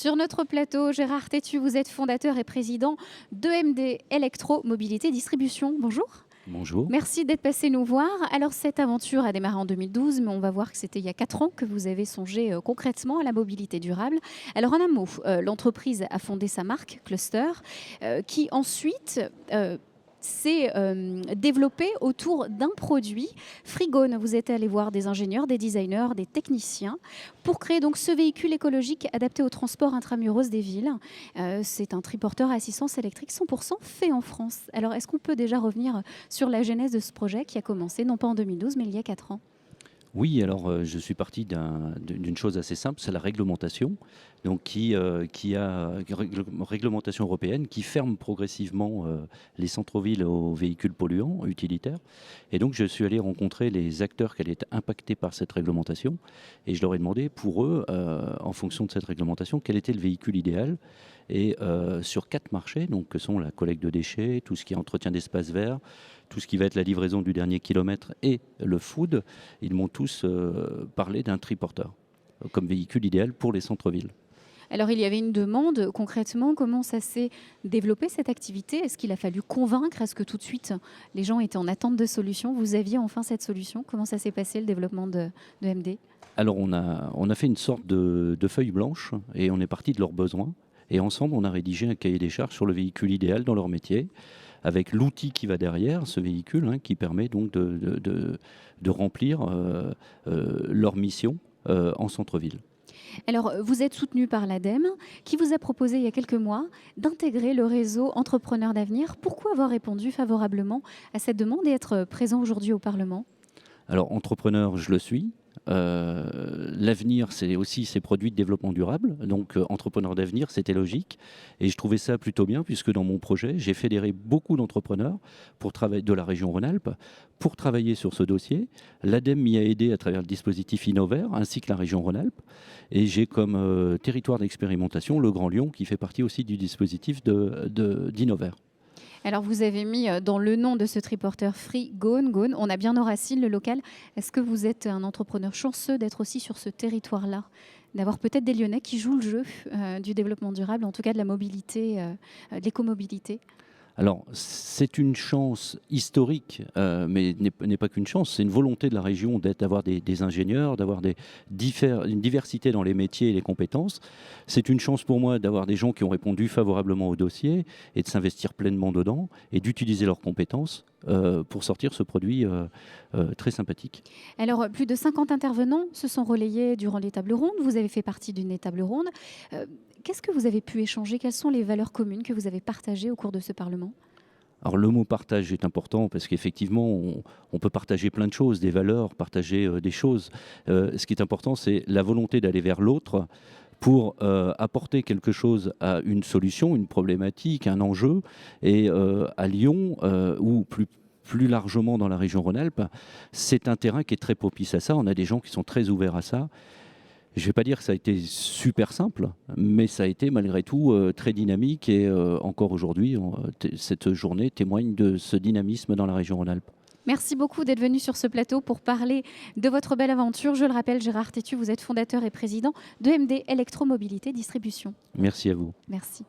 Sur notre plateau, Gérard Tétu, vous êtes fondateur et président d'EMD Électromobilité Distribution. Bonjour. Bonjour. Merci d'être passé nous voir. Alors cette aventure a démarré en 2012, mais on va voir que c'était il y a 4 ans que vous avez songé concrètement à la mobilité durable. Alors en un mot, l'entreprise a fondé sa marque Cluster, qui ensuite s'est développée autour d'un produit. Frigone, vous êtes allé voir des ingénieurs, des designers, des techniciens pour créer donc ce véhicule écologique adapté au transport intramuros des villes. C'est un triporteur à assistance électrique 100% fait en France. Alors est-ce qu'on peut déjà revenir sur la genèse de ce projet qui a commencé non pas en 2012 mais il y a 4 ans? Oui, alors je suis parti d'une chose assez simple, c'est la réglementation, donc réglementation européenne qui ferme progressivement les centres-villes aux véhicules polluants utilitaires. Et donc je suis allé rencontrer les acteurs qui allaient être impactés par cette réglementation et je leur ai demandé pour eux, en fonction de cette réglementation, quel était le véhicule idéal. Et sur 4 marchés, donc que sont la collecte de déchets, tout ce qui est entretien d'espaces verts, tout ce qui va être la livraison du dernier kilomètre et le food, ils m'ont tous parlé d'un triporteur comme véhicule idéal pour les centres-villes. Alors il y avait une demande, concrètement, comment ça s'est développé cette activité? Est-ce qu'il a fallu convaincre? Est-ce que tout de suite les gens étaient en attente de solutions? Vous aviez enfin cette solution? Comment ça s'est passé le développement de MD? Alors on a fait une sorte de feuille blanche et on est parti de leurs besoins. Et ensemble, on a rédigé un cahier des charges sur le véhicule idéal dans leur métier, avec l'outil qui va derrière, ce véhicule, hein, qui permet donc de remplir leur mission en centre-ville. Alors, vous êtes soutenu par l'ADEME, qui vous a proposé il y a quelques mois d'intégrer le réseau Entrepreneurs d'avenir. Pourquoi avoir répondu favorablement à cette demande et être présent aujourd'hui au Parlement? Alors, entrepreneur, je le suis. L'avenir, c'est aussi ces produits de développement durable. Donc, entrepreneur d'avenir, c'était logique. Et je trouvais ça plutôt bien, puisque dans mon projet, j'ai fédéré beaucoup d'entrepreneurs pour travailler de la région Rhône-Alpes pour travailler sur ce dossier. L'ADEME m'y a aidé à travers le dispositif Innover, ainsi que la région Rhône-Alpes. Et j'ai comme territoire d'expérimentation le Grand Lyon, qui fait partie aussi du dispositif d'Innover. Alors, vous avez mis dans le nom de ce triporteur Frigone. On a bien Noracil, le local. Est-ce que vous êtes un entrepreneur chanceux d'être aussi sur ce territoire-là, d'avoir peut-être des Lyonnais qui jouent le jeu du développement durable, en tout cas de la mobilité, de l'écomobilité? Alors, c'est une chance historique, mais n'est pas qu'une chance, c'est une volonté de la région d'avoir des ingénieurs, d'avoir une diversité dans les métiers et les compétences. C'est une chance pour moi d'avoir des gens qui ont répondu favorablement au dossier et de s'investir pleinement dedans et d'utiliser leurs compétences pour sortir ce produit très sympathique. Alors, plus de 50 intervenants se sont relayés durant les tables rondes. Vous avez fait partie d'une des tables rondes. Qu'est-ce que vous avez pu échanger? Quelles sont les valeurs communes que vous avez partagées au cours de ce Parlement? Alors le mot partage est important parce qu'effectivement, on peut partager plein de choses, des valeurs, partager des choses. Ce qui est important, c'est la volonté d'aller vers l'autre pour apporter quelque chose à une solution, une problématique, un enjeu. Et à Lyon, ou plus largement dans la région Rhône-Alpes, c'est un terrain qui est très propice à ça. On a des gens qui sont très ouverts à ça. Je ne vais pas dire que ça a été super simple, mais ça a été malgré tout très dynamique et encore aujourd'hui, cette journée témoigne de ce dynamisme dans la région Rhône-Alpes. Merci beaucoup d'être venu sur ce plateau pour parler de votre belle aventure. Je le rappelle, Gérard Tétu, vous êtes fondateur et président de MD Électromobilité Distribution. Merci à vous. Merci.